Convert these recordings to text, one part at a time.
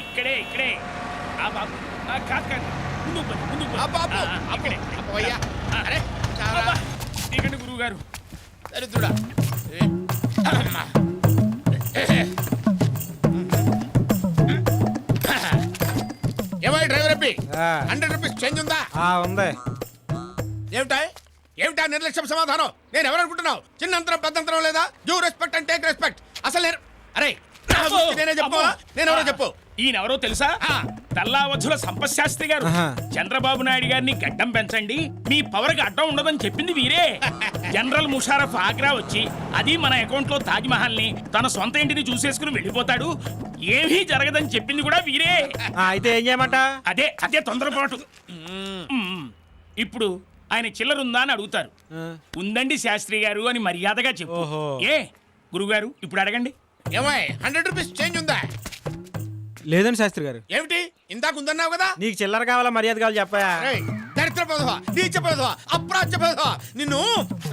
ఇక్కడే ఇక్కడే ఆ బాబు కాదు కాదు ముందు ఇక్కడే అరే ఇక్కడ గురువు గారు దరిద్రుడా ఏమై డ్రైవర్ అప్పి 100 రూపీస్ చేంజ్ ఉందా? ఉంది. ఏమిటా నిర్లక్ష్యం సమాధానం? నేను ఎవరనుకుంటున్నావు? చిన్నంతరం పెద్దంతరం లేదా? Due respect and take respect. అసలు నేనే చెప్పుకోవాలా? నేనెవరో చెప్పు. ఈయనెవరో తెలుసా? తల్లావధుల సంపశాస్త్రి గారు. చంద్రబాబు నాయుడు గారిని గడ్డం పెంచండి, మీ పవర్ కి అడ్డం ఉండదని చెప్పింది వీరే. జనరల్ ముషారఫ్ ఆగ్రా వచ్చి అది మన అకౌంట్ లో తాజ్ మహల్ ని తన సొంత ఇంటిని చూసేసుకుని వెళ్ళిపోతాడు, ఏమీ జరగదని చెప్పింది కూడా వీరే. అయితే ఏం చేయమంట? అదే అదే తొందరపాటు. ఇప్పుడు ఆయన చిల్లరుందా అని అడుగుతారు. ఉందండి శాస్త్రి గారు అని మర్యాదగా చెప్పు. ఏ గురుగారు ఇప్పుడు అడగండి. ఏమై 100 రూపీస్ చేంజ్ ఉందా? లేదండి శాస్త్రి గారు. ఏమిటి ఇందాక ఉందన్నావు కదా? నీకు చిల్లర కావాలా మర్యాద కావాలి చెప్పయా? దరిద్ర పదవా, నీచ పదవా, అప్రాచ్య పదవా, నిన్ను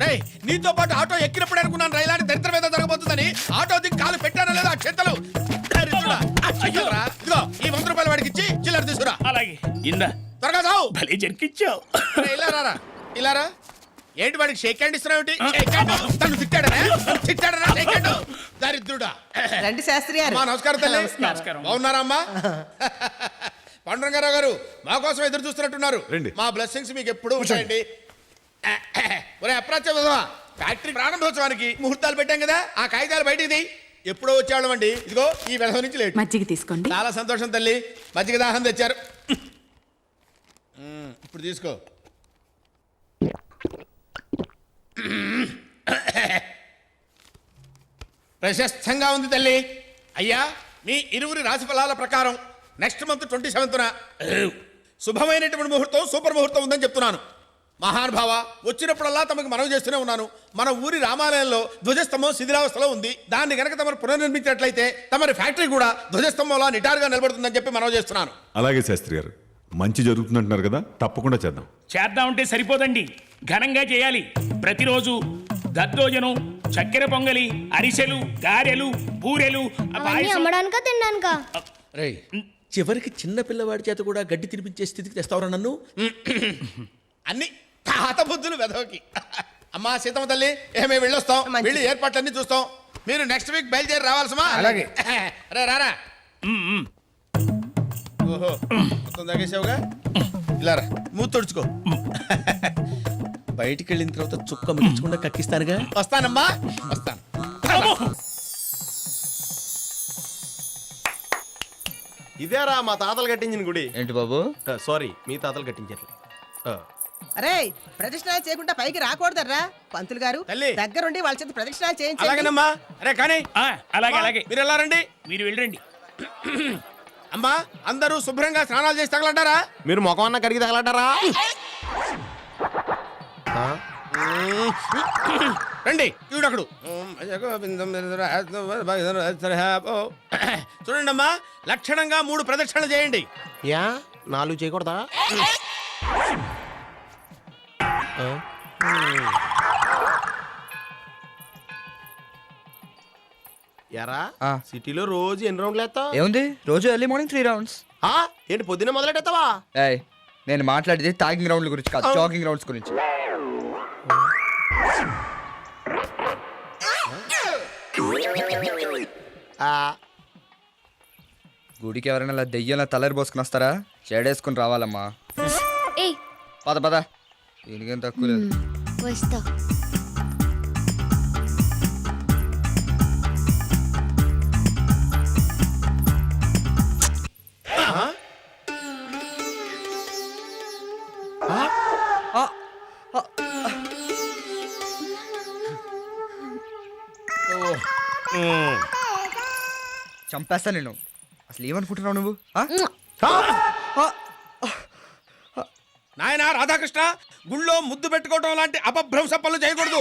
రేయ్ నీతో పాటు ఆటో ఎక్కినప్పుడు అనుకున్నాను రైలాంటి దరిద్రం ఏదో జరగబోతుందని. ఆటో దిక్కు కాలు పెట్టానో లేదో ఆ చింతలు. ఇదిగో ఈ 100 రూపాయలు వాడికి ఇచ్చి చిల్లర తీసుకురా. అలాగే ఇందా త్వరగా సావు. భలే జరికిచ్చావు. ఇలారా ఇలారా. ఏంటి వాడికి షేక్ హ్యాండ్ ఇస్తున్నావు? తను తిట్టాడరా షేక్ హ్యాండ్? దరిద్రుడా. రండి శాస్త్రి గారు. నమస్కారం తల్లి. నమస్కారం. బాగున్నారా అమ్మా? పాండురంగారావు గారు మా కోసం ఎదురు చూస్తున్నట్టున్నారు. రండి. మా బ్లెస్సింగ్స్ మీకు ఎప్పుడు ఉంటాయండి. ఒరే అప్రాచ్య విధవా, ఫ్యాక్టరీ ప్రారంభోత్సవానికి ముహూర్తాలు పెట్టాం కదా, ఆ కాగితాలు బయటిది ఎప్పుడో వచ్చేవాళ్ళం అండి. ఇదిగో ఈ విధవ నుంచి లేట్. మజ్జిగ తీసుకోండి. చాలా సంతోషం తల్లి, మజ్జిగ దాహం తెచ్చారు. ఇప్పుడు తీసుకో. ప్రశస్తంగా ఉంది తల్లి. అయ్యా మీ ఇరువురి రాశి ఫలాల ప్రకారం నెక్స్ట్ మంత్ 27న శుభమైనటువంటి ముహూర్తం, సూపర్ ముహూర్తం ఉందని చెప్తున్నాను. మహానుభావ, వచ్చినప్పుడల్లా తమకు మనవి చేస్తూనే ఉన్నాను. మన ఊరి రామాలయంలో ధ్వజస్తంభం శిథిలావస్థలో ఉంది. దాన్ని గనక తమరు పునర్నిర్మించినట్లయితే తమరి ఫ్యాక్టరీ కూడా ధ్వజస్తంభంలా నిటారుగా నిలబడుతుందని చెప్పి మనవి చేస్తున్నాను. అలాగే శాస్త్రి గారు, మంచి జరుగుతుందంటున్నారు కదా, తప్పకుండా చేద్దామంటే సరిపోదండి, ఘనంగా చేయాలి. ప్రతిరోజు దద్దోజనం, చక్కెర పొంగలి, అరిసెలు, గారెలు, బూరెలు అమ్మడానికా తినడానికా? రేయ్ చివరికి చిన్న పిల్లవాడి చేత కూడా గడ్డి తినిపించే స్థితికి తెస్తావురా నన్ను? అన్ని తాత బుద్ధులు వెధవకి. అమ్మా సీతమ్మ తల్లి, ఏమే వెళ్ళొస్తాం, వెళ్ళి ఏర్పాట్లన్నీ చూస్తాం. మీరు నెక్స్ట్ వీక్ బయలుదేరి రావాల్సమా? అలాగే. రే రారా. ఓహో మొత్తం తగ్గేసావుగా. ఇలా రా, మూత తుడుచుకో. బయటికి వెళ్ళిన తర్వాత చుక్క మిగించకుండా కక్కిస్తానుగా. వస్తానమ్మా, వస్తాను. ఇదేరా మా తాతలు కట్టించిన గుడి. ఏంటి బాబు? సారీ, మీ తాతలు కట్టించారు. అరే ప్రదక్షిణాలు చేయకుండా పైకి రాకూడదర్రా. పంతులు గారు దగ్గరుండి వాళ్ళ చేత ప్రదక్షిణాలు చేయించండి. అలాగేనమ్మా. అరే కానీ అలాగే అలాగే మీరు వెళ్ళారండి. మీరు వెళ్ళండి. అమ్మా అందరూ శుభ్రంగా స్నానాలు చేసి తగలంటారా? మీరు ముఖం అన్న కడిగి తగలంటారా? రండి చూడకుడు. చూడండి అమ్మా, లక్షణంగా 3 ప్రదక్షిణలు చేయండి. యా 4 చేయకూడదా? యారా సిటీలో రోజు ఎన్ని రౌండ్లు వేస్తావు? ఏముంది, రోజు ఎర్లీ మార్నింగ్ 3 రౌండ్స్. ఏంటి పొద్దున్నే మొదలెట్టేస్తావా? నేను మాట్లాడేది టాగింగ్ రౌండ్ల గురించి కాదు, జాగింగ్ రౌండ్స్ గురించి. గుడికి ఎవరైనా ఇలా దెయ్యంలా తలరి పోసుకుని వస్తారా? చెడేసుకుని రావాలమ్మా. పద పద, దీనికేం తక్కువ లేదు. వస్తా. చంపేస్తా నేను. అసలు ఏమనుకుంటున్నావు నువ్వు? నాయనా రాధాకృష్ణ, గుళ్ళో ముద్దు పెట్టుకోవడం లాంటి అపభ్రంశ పనులు చేయకూడదు.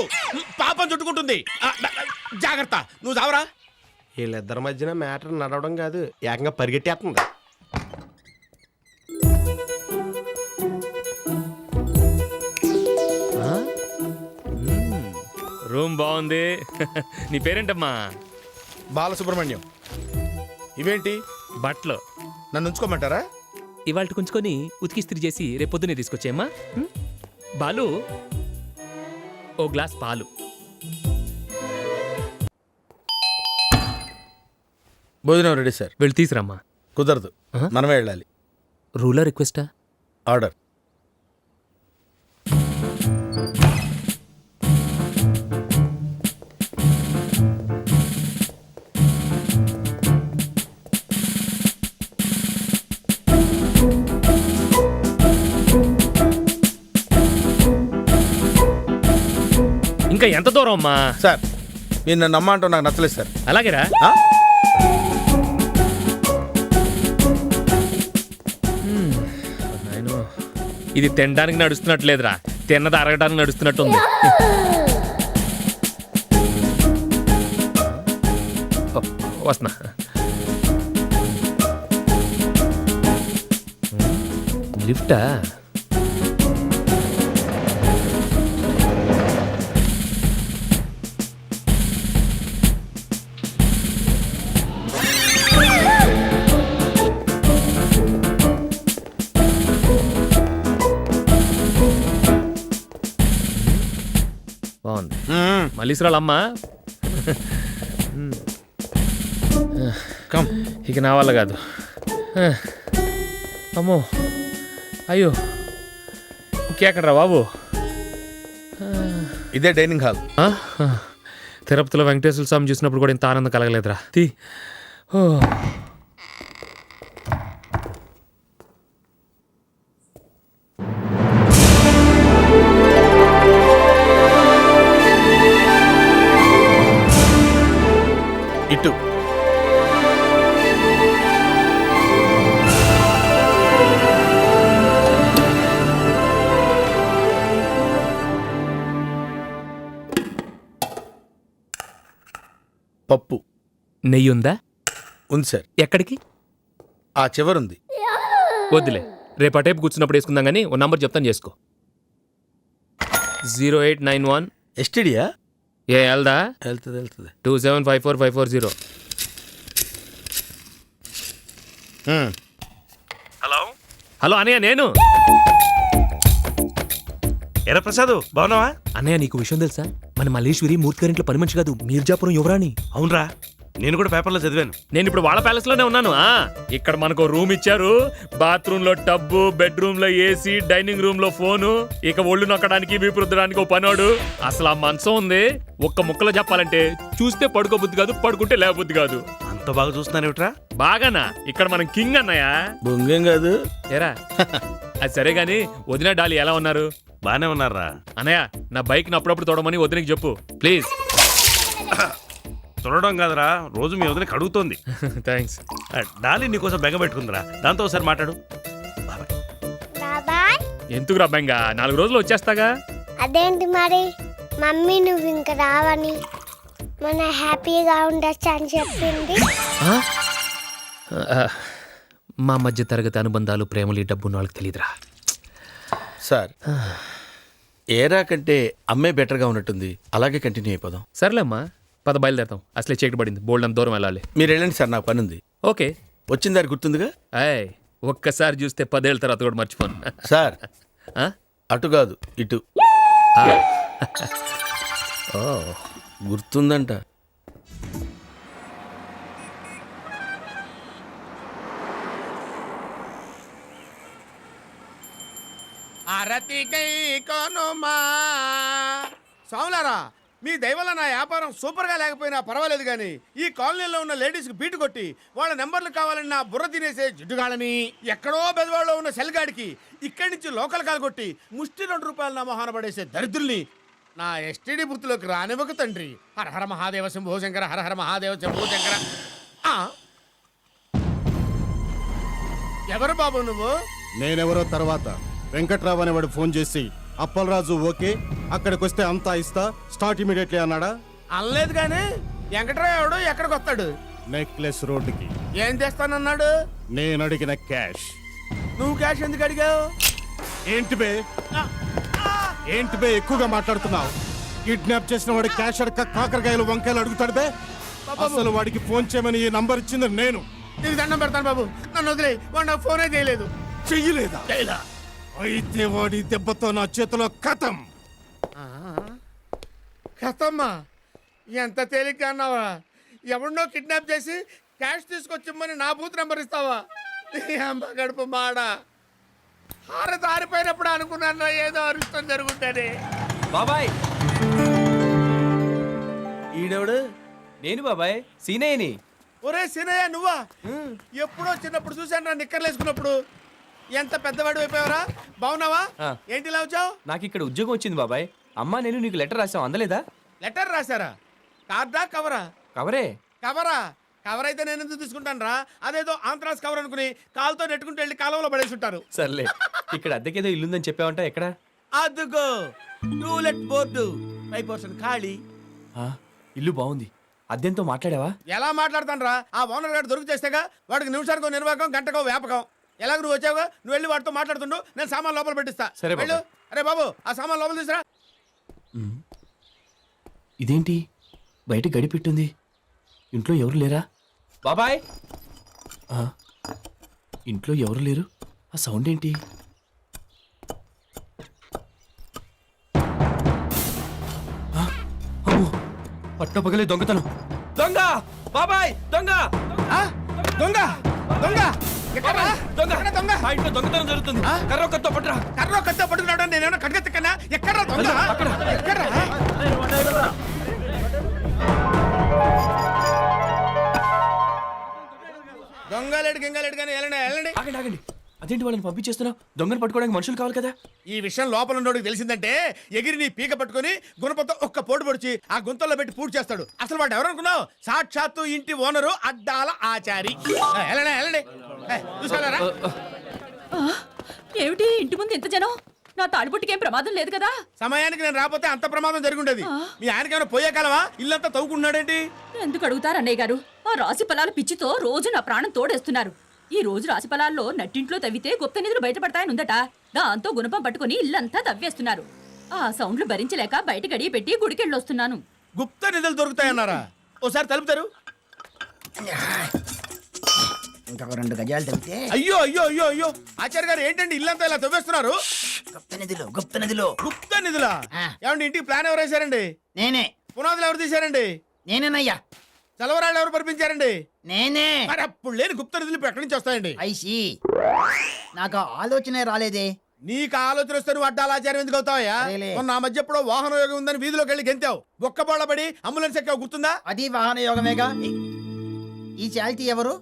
పాపం చుట్టుకుంటుంది. జాగ్రత్త, నువ్వు చావరా. వీళ్ళిద్దరి మధ్యన మ్యాటర్ నడవడం కాదు, ఏకంగా పరిగెట్టేస్తుంది. రూమ్ బాగుంది. నీ పేరేంటమ్మా? బాలసుబ్రహ్మణ్యం. ఇవేంటి బట్టలు నన్ను ఉంచుకోమంటారా? ఇవాళ కొంచుకొని ఉతికిస్త్రీ చేసి రేపు పొద్దునే తీసుకొచ్చేయమ్మా. బాలు ఓ గ్లాస్ పాలు. భోజనం రెడీ సార్. వెళ్ళి తీసురమ్మా. కుదరదు, ఆహా. మనమే వెళ్ళాలి. రూలా రిక్వెస్టా? ఆర్డర్. ఇంకా ఎంత దూరం అమ్మా? సార్ మీరు నన్ను నమ్మంటూ నాకు నచ్చలేదు సార్. అలాగేరా. ఆ? నాయనో, ఇది తినడానికి నడుస్తున్నట్లేదురా, తిన్నది అరగడానికి నడుస్తున్నట్టుంది. ఓ, వస్తున్నా. లిఫ్టా? బాగుంది. మళ్ళీసరాలమ్మా. కమ్. ఇక నా వల్ల కాదు. అమ్మో, అయ్యో, ఇంకెక్కడరా బాబు? ఇదే డైనింగ్ హాల్. ఆ? తిరుపతిలో వెంకటేశ్వర స్వామి చూసినప్పుడు కూడా ఇంత ఆనందం కలగలేదురా. ఓ. ఇటు. పప్పు. నెయ్యి ఉందా? ఉంది సార్. ఎక్కడికి? ఆ చివరుంది. వద్దులే, రేపు ఆ టైపు కూర్చున్నప్పుడు వేసుకుందాం కానీ ఓ నంబర్ చెప్తాను, చేసుకో. 0891. ఎస్టీడియా? ఏ వెళ్దా? వెళ్తుంది వెళ్తుంది. 2754540. హలో అన్నయ్య, నేను ఎరా ప్రసాద్, బాగున్నావా? అన్నయ్య, నీకు విషయం తెలుసా? మన మల్లేశ్వరి మూర్తి గారింట్లో పని మనిషి కాదు, మీర్జాపురం యువరాణి. అవునరా, నేను కూడా పేపర్లో చదివాను. నేను ఇప్పుడు వాళ్ళ ప్యాలెస్ లోనే ఉన్నాను. ఇక్కడ మనకు రూమ్ ఇచ్చారు, బాత్రూమ్ లో టబ్బు, బెడ్రూమ్ లో ఏసీ, డైనింగ్ రూమ్ లో ఫోను, ఇక ఒళ్ళు నొక్కడానికి వీపు రుద్దడానికి ఓ పనోడు. అసలు ఆ మనసం ఉంది. ఒక్క ముక్కలో చెప్పాలంటే చూస్తే పడుకోబుద్ధి కాదు, పడుకుంటే లేబుద్ధి కాదు. అంత బాగా చూస్తున్నానేమిట్రా? బాగానా? ఇక్కడ మనం కింగ్ అన్నయ్య. బొంగేం కాదు. ఏరా, అది సరే గాని వదిన డాలి ఎలా ఉన్నారు? బానే ఉన్నారా అన్నయ్య? నా బైక్ ని అప్పుడప్పుడు తోడమని వదినకి చెప్పు ప్లీజ్. చూడడం కాదురా, రోజు మీ వదిన కడుగుతోంది. థ్యాంక్స్. డాలీ నీకోసం బెంగ పెట్టుకుందిరా, దాంతో ఒకసారి మాట్లాడు. బాబాయ్ ఎందుకురా బెంగ? 4 రోజులు వచ్చేస్తాగా. అదేంటి మరి మమ్మీ నువ్వు ఇంకా రావని మన హ్యాపీగా ఉండొచ్చు అని చెప్పింది. మా మధ్య తరగతి అనుబంధాలు, ప్రేమలు, డబ్బున్న వాళ్ళకి తెలియదురా. సార్, ఏరా కంటే అమ్మే బెటర్గా ఉన్నట్టుంది, అలాగే కంటిన్యూ అయిపోదాం. సర్లేమ్మా, పద బయలుదేరతాం. అసలే చీకటి పడింది, బోల్డ్ అంత దూరం వెళ్ళాలి. మీరు వెళ్ళండి సార్, నాకు పని ఉంది. ఓకే. వచ్చిన దారి గుర్తుందిగా? అయ్, ఒక్కసారి చూస్తే 10 ఏళ్ళ తర్వాత కూడా మర్చిపోను. సార్, ఆ? అటు కాదు ఇటు. ఓ, గుర్తుందంట. స్వాములారా, మీ దయవల్ల నా వ్యాపారం సూపర్గా లేకపోయినా పర్వాలేదు కానీ ఈ కాలనీలో ఉన్న లేడీస్కి బీటు కొట్టి వాళ్ళ నెంబర్లు కావాలని నా బుర్ర తినేసే జిడ్డుగాళ్ళని, ఎక్కడో బెదవాడలో ఉన్న సెల్గాడికి ఇక్కడి నుంచి లోకల్ కాలు కొట్టి ముష్టి 2 రూపాయలు నా మొహాన పడేసే దరిద్రుల్ని నా ఎస్టీడీ బుర్తిలోకి రానివ్వక తండ్రి. హరహర మహాదేవ శంభో శంకర, హరహర మహాదేవ శంభో శంకర. ఎవరు బాబు నువ్వు? నేనెవరో తర్వాత వెంకట్రావు అనేవాడు ఫోన్ చేసి అప్పలరాజు ఓకే, అక్కడికి వస్తే అంతా ఇస్తా, స్టార్ట్ ఇమీడియట్లీ అన్నాడా? అనలేదు కానీ వెంకట్రావు ఎవడు, ఎక్కడికి వస్తాడు? నెక్లెస్ రోడ్డుకి. ఏం చేస్తానన్నాడు? నేను అడిగిన క్యాష్. నువ్వు క్యాష్ ఎందుకు అడిగావు? ఏంటి బే ఎక్కువగా మాట్లాడుతున్నావు? కిడ్నాప్ చేసిన వాడి క్యాష్ అడక కాకరకాయలు వంకాయలు అడుగుతాడు బే. అసలు వాడికి ఫోన్ చేయమని ఈ నంబర్ ఇచ్చింది నేను. నీకు దండం పెడతాను బాబు, నన్ను వదిలే. వాడు నాకు ఫోనే చేయలేదు. చెయ్యలేదా? చేయలా. అయితే వాడి దెబ్బతో నా చేతిలో కథం. కథమ్మా, ఎంత తేలిక అన్నావా? ఎవరినో కిడ్నాప్ చేసి క్యాష్ తీసుకొచ్చిమ్మని నా బూత్ నెంబర్ ఇస్తావా? నీ అమ్మ గడుపు మాడ. హారతి ఆరిపోయినప్పుడు అనుకున్నాను ఏదో అరిష్టం జరుగుతుంది. బాబాయ్ ఈడెవడు? నేను బాబాయ్ సీనయ్యని. ఒరే సినయ్య, నువ్వా? ఎప్పుడో చిన్నప్పుడు చూశాను నా నిక్కర్లు వేసుకున్నప్పుడు. ఎంత పెద్దవాడు అయిపోయావరా? బాగున్నావా? ఏంటి ఇలా వచ్చావు? నాకు ఇక్కడ ఉద్యోగం వచ్చింది బాబాయ్. అమ్మా నేను నీకు లెటర్ రాసాం, అందలేదా? లెటర్ రాశారా? కార్డా కవరా? కవరే. కవరా? కవర్ అయితే నేను ఎందుకు తీసుకుంటాను రా? అదేదో ఆంధ్రాస్ కవర్ అనుకుని కాలుతో నెట్టుకుంటూ వెళ్ళి కాలంలో పడేసి ఉంటారు. సర్లే, ఇక్కడ అద్దెకేదో ఇల్లుందని చెప్పావంట, ఎక్కడ? అదుగో టూలెట్ బోర్డు, 5% ఖాళీ. ఇల్లు బాగుంది. అద్దెంతో మాట్లాడావా? ఎలా మాట్లాడతాను రా? ఆ ఓనర్ గారు దొరికి చేస్తేగా వాడికి నిమిషానికో నిర్వాహకం, గంటకో వ్యాపకం. ఎలాగ నువ్వు వచ్చావుగా, నువ్వు వెళ్ళి వాడితో మాట్లాడుతుండు, నేను సామాన్ లోపల పెట్టిస్తా. సరే వెళ్ళు. అరే బాబు, ఆ సామాన్ లోపల తీసురా. ఇదేంటి బయట గడిపెట్టుంది? ఇంట్లో ఎవరు లేరా? బాబాయ్, ఇంట్లో ఎవరు లేరు. ఆ సౌండ్ ఏంటి? పట్టపగలే దొంగతనం. దొంగ బాబాయ్, దొంగ దొంగ దొంగ ఎక్కడ్రా? దొంగ ఎక్కడ దొంగ? మా ఇంట్లో దొంగతనం జరుగుతుంది. కర్ర కత్తో పట్టరా. కర్ర కత్తో పట్టుకున్నాడు. నేనేమన్నా కట్టికన్నా? ఎక్కడ దొంగ? ఎక్కడ్రా? దొంగలేడు గింగలేడు కానీ వెళ్ళండి వెళ్ళండి. ఆగండి ఆగండి, అదేంటి వాళ్ళని పంపించేస్తున్నావు? దొంగను పట్టుకోవడానికి మనుషులు కావాలి కదా. ఈ విషయం లోపల ఉన్నోడికి తెలిసిందంటే ఎగిరి నీ పీక పట్టుకొని గుణపంతో ఒక్క పోటు పొడిచి ఆ గుంతల్లో పెట్టి పూర్తి చేస్తాడు. అసలు వాడు ఎవరనుకున్నావు? సాక్షాత్తు ఇంటి ఓనరు అడ్డాల ఆచారి. వెళ్ళండి వెళ్ళండి. చూసారా? ఏమిటి ఇంటి ముందు ఎంత జనం? నా తాడిపొట్టికేం ప్రమాదం లేదు కదా? సమయానికి నేను రాకపోతే అంత ప్రమాదం జరుగుండేది. మీ ఆయనకేమైనా పోయే కాలమా? ఇల్లంతా తవ్వుకుంటున్నాడేంటి? ఎందుకు అడుగుతారు అన్నయ్య గారు? ఆ రాశి ఫలాల పిచ్చితో రోజు నా ప్రాణం తోడేస్తున్నారు. ఈ రోజు రాశి ఫలాల్లో నట్టింట్లో తవ్వితే గుప్త నిధులు బయటపడతాయని ఉందట. దాంతో గుణపం పట్టుకుని ఇల్లంతా తవ్వేస్తున్నారు. ఆ సౌండ్లు భరించలేక బయట గడియ పెట్టి గుడికెళ్ళొస్తున్నాను. గుప్త నిధులు దొరుకుతాయన్నారా? ఓసారి తలుపుతారు. ఇంకొక 2 గజాలు తవ్వితే. అయ్యో అయ్యో అయ్యో అయ్యో, ఆచార్య గారు ఏంటండి ఇల్లంతా ఇలా తవ్వేస్తున్నారు? గుప్త నిధులు, గుప్త నిధులు. గుప్త నిధులా? ఏమండి ఇంటికి ప్లాన్ ఎవరు వేశారండి? నేనే. పునాదులు ఎవరు తీశారండి? నేనేనయ్యా. చలవరాళ్ళు ఎవరు పంపించారండి? నేనే. మరి అప్పుడు లేని గుప్త నిధులు ఇప్పుడు ఎక్కడి నుంచి వస్తాయండి? ఐసి నాకు ఆలోచనే రాలేదే. నీకు ఆలోచన వస్తే నువ్వు అడ్డాల ఆచార్యం ఎందుకు అవుతావయ్యా? మొన్న ఆ మధ్య ఎప్పుడో వాహన యోగం ఉందని వీధిలోకి వెళ్ళి గెంతావు. బొక్కబోళ్ళ పడి అంబులెన్స్ ఎక్కావు, గుర్తుందా? అది వాహన యోగమేగా. ఈ చాల్తీ ఎవరు?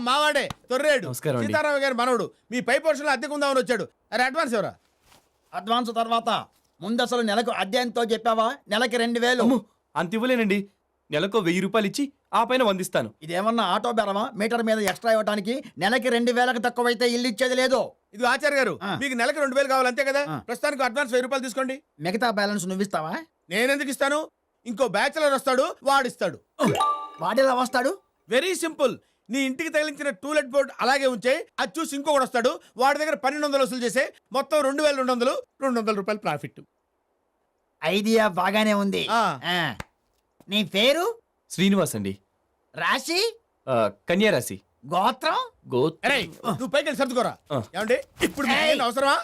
మావాడే, తొర్రేడు. నమస్కారం అండి. సీతారామ గారి మనవడు. మీ పై పోర్షన్లో అద్దెకుందామని వచ్చాడు. అరే అడ్వాన్స్ ఎవరా? అడ్వాన్స్ తర్వాత ముందు అసలు నెలకు అద్దె ఎంతో చెప్పావా? నెలకి 2000. అంత ఇవ్వలేనండి. నెలకు 1000 రూపాయలు ఇచ్చి ఆ పైన 100 ఇస్తాను. ఇదేమన్నా ఆటో బేరమా? మీటర్ మీద ఎక్స్ట్రా ఇవ్వడానికి నెలకి 2000కి తక్కువైతే ఇల్లు ఇచ్చేది లేదు. ఇది ఆచార్య గారు, మీకు నెలకి 2000 కావాలి అంతే కదా? ప్రస్తుతానికి అడ్వాన్స్ 1000 రూపాయలు తీసుకోండి. మిగతా బ్యాలెన్స్ నువ్విస్తావా? నేనెందుకు ఇస్తాను? ఇంకో బ్యాచులర్ వస్తాడు, వాడిస్తాడు. వాడేలా వస్తాడు? Very simple. నీ ఇంటికి తగిలించిన టూలెట్ బోర్డు అలాగే ఉంచే, అది చూసి ఇంకొకటి వస్తాడు, వాడి దగ్గర 1200 వసూలు చేసే, మొత్తం 2200 రూపాయలు ప్రాఫిట్. ఐడియా బాగానే ఉంది. నీ పేరు? శ్రీనివాస్ అండి. రాశి? కన్యా రాశి. గోత్రం? అరే నువ్వు పైకి వెళ్ళి సర్దుకోరా. ఏమండి ఇప్పుడు మీకు ఏంటి అవసరమా?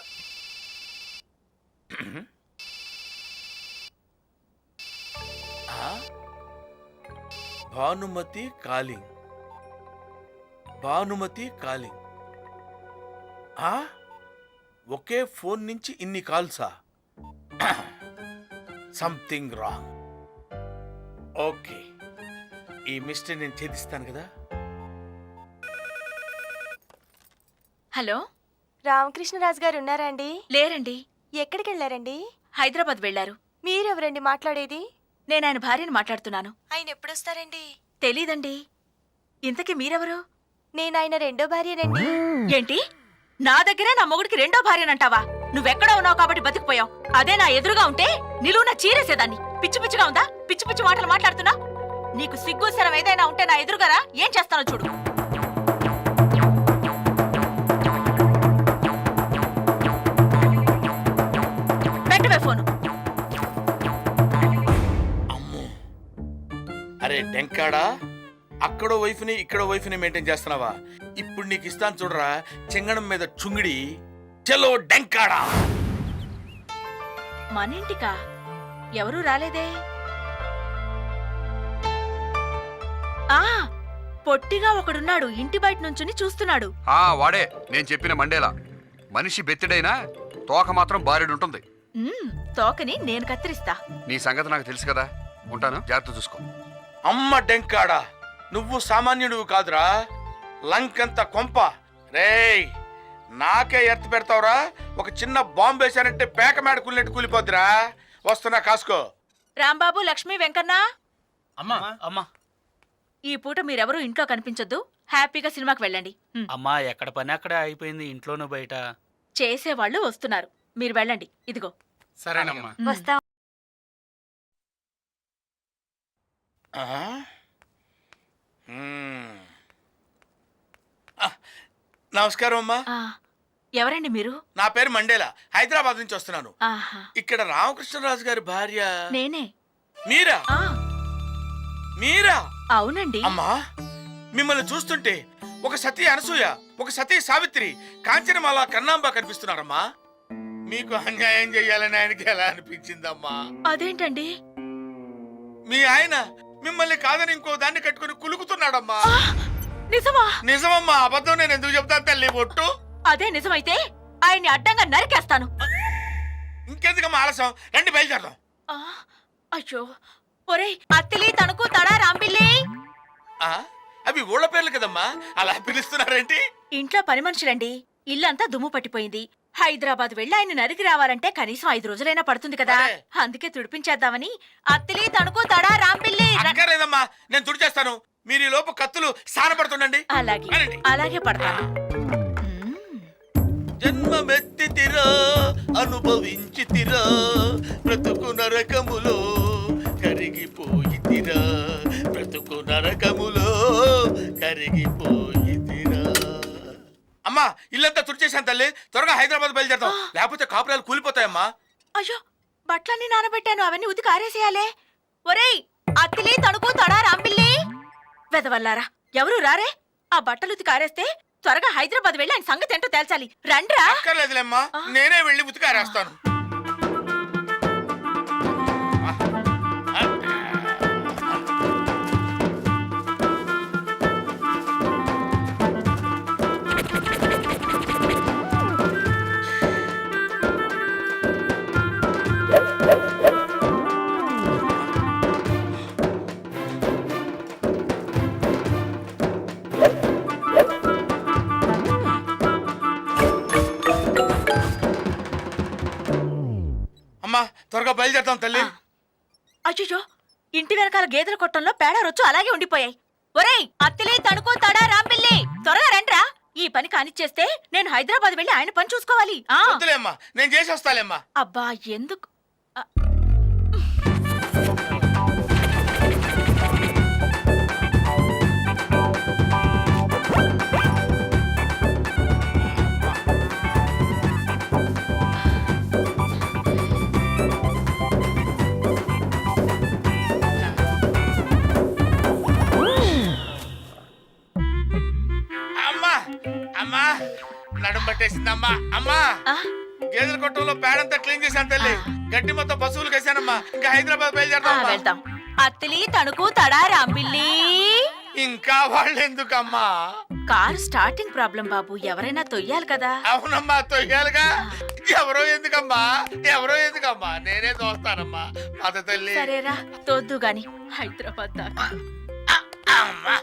Bhanumathi calling, Bhanumathi calling. ఒకే ఫోన్ నుంచి ఇన్ని కాల్సా? Something wrong. ఓకే, ఈ మిస్టేక్ నేను ఛేదిస్తాను కదా. హలో, రామకృష్ణరాజు గారు ఉన్నారా అండి? లేరండి. ఎక్కడికి వెళ్ళారండి? హైదరాబాద్ వెళ్లారు. మీరెవరండి మాట్లాడేది? నేను ఆయన భార్యని మాట్లాడుతున్నాను. ఆయన ఎప్పుడొస్తారండి? తెలీదండి. ఇంతకీ మీరెవరు? నేను ఆయన రెండో భార్యనండి. ఏంటి, నా దగ్గరే నా మొగుడికి రెండో భార్యనంటావా? నువ్వెక్కడ ఉన్నావు కాబట్టి బతికిపోయావు. అదే నా ఎదురుగా ఉంటే నిలువున చీరేసేదాన్ని. పిచ్చి పిచ్చిగా ఉందా? పిచ్చి పిచ్చి మాటలు మాట్లాడుతున్నా? నీకు సిగ్గు శరం ఏదైనా ఉంటే నా ఎదురుగారా, ఏం చేస్తానో చూడు. పెట్టవే ఫోను. అమ్మో, అరే డెంకాడా, అక్కడో వైఫ్ని ఇక్కడో వైఫ్ని మెయింటైన్ చేస్తున్నావా? ఇప్పుడు నీకు ఇస్తాను చూడరా, చెంగణం మీద చుంగిడి. చలో డెంకాడా. మన ఇంటికా? ఎవరూ రాలేదే. ఆ పొట్టిగా ఒకడున్నాడు, ఇంటి బయట నుంచుని చూస్తున్నాడు. వాడే నేను చెప్పిన మండేలా. మనిషి బెత్తిడైనా తోక మాత్రం బారెడుంటుంది. తోకని నేను కత్తిరిస్తా. నీ సంగతి నాకు తెలుసు కదా. ఉంటాను, జాగ్రత్త చూసుకో. అమ్మ డెంకాడా, నువ్వు సామాన్యుడు కాదురా, లంకంత కొంప. రేయ్, నాకే ఎర్త్ పెడతావురా? ఒక చిన్న బాంబు వేశానంటే పేక మేడ కూలినట్టు కూలిపోద్దిరా. వస్తున్నా, కాసుకో. రాంబాబు, లక్ష్మి, వెంకన్న, అమ్మా అమ్మా ఈ పూట మీరెవరూ ఇంట్లో కనిపించొద్దు. హ్యాపీగా సినిమాకి వెళ్ళండి. అమ్మా, ఎక్కడ పని అక్కడే అయిపోయింది, ఇంట్లోనూ బయట. చేసేవాళ్ళు వస్తున్నారు, మీరు వెళ్ళండి. ఇదిగో. సరేనమ్మా. వస్తా. నమస్కారం అమ్మా. ఎవరండి మీరు? నా పేరు మండేలా, హైదరాబాద్ నుంచి వస్తున్నాను. ఆహా, ఇక్కడ రామకృష్ణరాజు గారి భార్య నేనే. మీరా? మీరా? అవునండి. అమ్మా, మిమ్మల్ని చూస్తుంటే ఒక సతీ అనసూయ, ఒక సతీ సావిత్రి, కాంచనమాల, కన్నాంబ కనిపిస్తున్నారమ్మా. మీకు అన్యాయం చెయ్యాలని ఆయనకి ఎలా అనిపించిందమ్మా? అదేంటండి? మీ ఆయన మిమ్మల్ని కాదని ఇంకో దాన్ని కట్టుకుని కులుకుతున్నాడమ్మా. నిజమా? నిజమమ్మా, అబద్ధం నేను ఎందుకు చెప్తాను తల్లి, ఒట్టు. అదే నిజమైతే ఆయన్ని అడ్డంగా నరికేస్తాను. ఇంకెందుకమ్మా ఆలస్యం, రండి బయలుదేరదాం. అయ్యో, ఒరేయ్, అత్తిలి, తణుకు, తడా, రాంపిల్లి. అవి ఊళ్ళ పేర్లు కదమ్మా, అలా పిలుస్తున్నారేంటి? ఇంట్లో పని మనుషులండి. ఇల్లంతా దుమ్ము పట్టిపోయింది. హైదరాబాద్ వెళ్ళి ఆయన నరికి రావాలంటే కనీసం 5 రోజులైనా పడుతుంది కదా. అందుకే తుడిపించేద్దామని అత్తిలి, తణుకు, తడా, రాంపిల్లి. అక్కర్లేదమ్మా, నేను తుడిచేస్తాను. మీరు ఈ లోపు కత్తులు సానపడుతుండండి. అలాగే, అలాగే పడతాను. జన్మమెత్తితిరా, అనుభవించితిరా, బ్రతుకు నరకములో కరిగిపోయితిరా, బ్రతుకు నరకములో కరిగిపోయితిరా. అమ్మా, ఇల్లంతా తుడిచేశాను తల్లి, త్వరగా హైదరాబాద్ బయలుదేరతాం, లేకపోతే కాపురాలు కూలిపోతాయమ్మా. అయ్యో, బట్టలన్నీ నానబెట్టాను, అవన్నీ ఉతికి ఆరేసేయాలే. ఒరేయ్, అత్తిలి, తణుకు, తడా, రాంపిల్లి, వెదవల్లారా, ఎవరు రారే? ఆ బట్టలు ఉతికి ఆరేస్తే త్వరగా హైదరాబాద్ వెళ్ళి ఆయన సంగతి ఏంటో తేల్చాలి. రండ్రా. అక్కర్లేదులేమ్మా, నేనే వెళ్ళి ఉతికారేస్తాను. త్వరగా బయలుదేరతాం తల్లి. అయ్యో, ఇంటి వెనకాల గేదెల కొట్టంలో పేడ రొచ్చు అలాగే ఉండిపోయాయి. ఒరేయ్, అత్తిలి, తణుకు, తడా, రాంపిల్లి, త్వరగా రండ్రా. ఈ పని కానిచ్చేస్తే నేను హైదరాబాద్ వెళ్ళి ఆయన పని చూసుకోవాలి. వద్దులేమ్మా, నేను చేసి వస్తాలేమ్మా. అబ్బా, ఎందుకు? అమ్మా, నడుం పట్టేసిందమ్మా. అమ్మా, గేదెల కొట్టంలో పేడంతా క్లీన్ చేశాను తల్లి, గడ్డి మొత్తం పశువులకు వేసానమ్మా. ఇంకా హైదరాబాద్ బయలుదేరతాం. అత్తిలి, తణుకు, తడా, రాంపిల్లి. ఇంకా వాళ్ళు ఎందుకమ్మా? కారు స్టార్టింగ్ ప్రాబ్లం బాబు, ఎవరైనా తొయ్యాలి కదా. అవునమ్మా, తొయ్యాలిగా. ఎవరో ఎందుకమ్మా, ఎవరో ఎందుకమ్మా, నేనే తోస్తానమ్మా. పద తల్లి. సరేరా, తోద్దు గాని హైదరాబాద్ దాకా. అమ్మా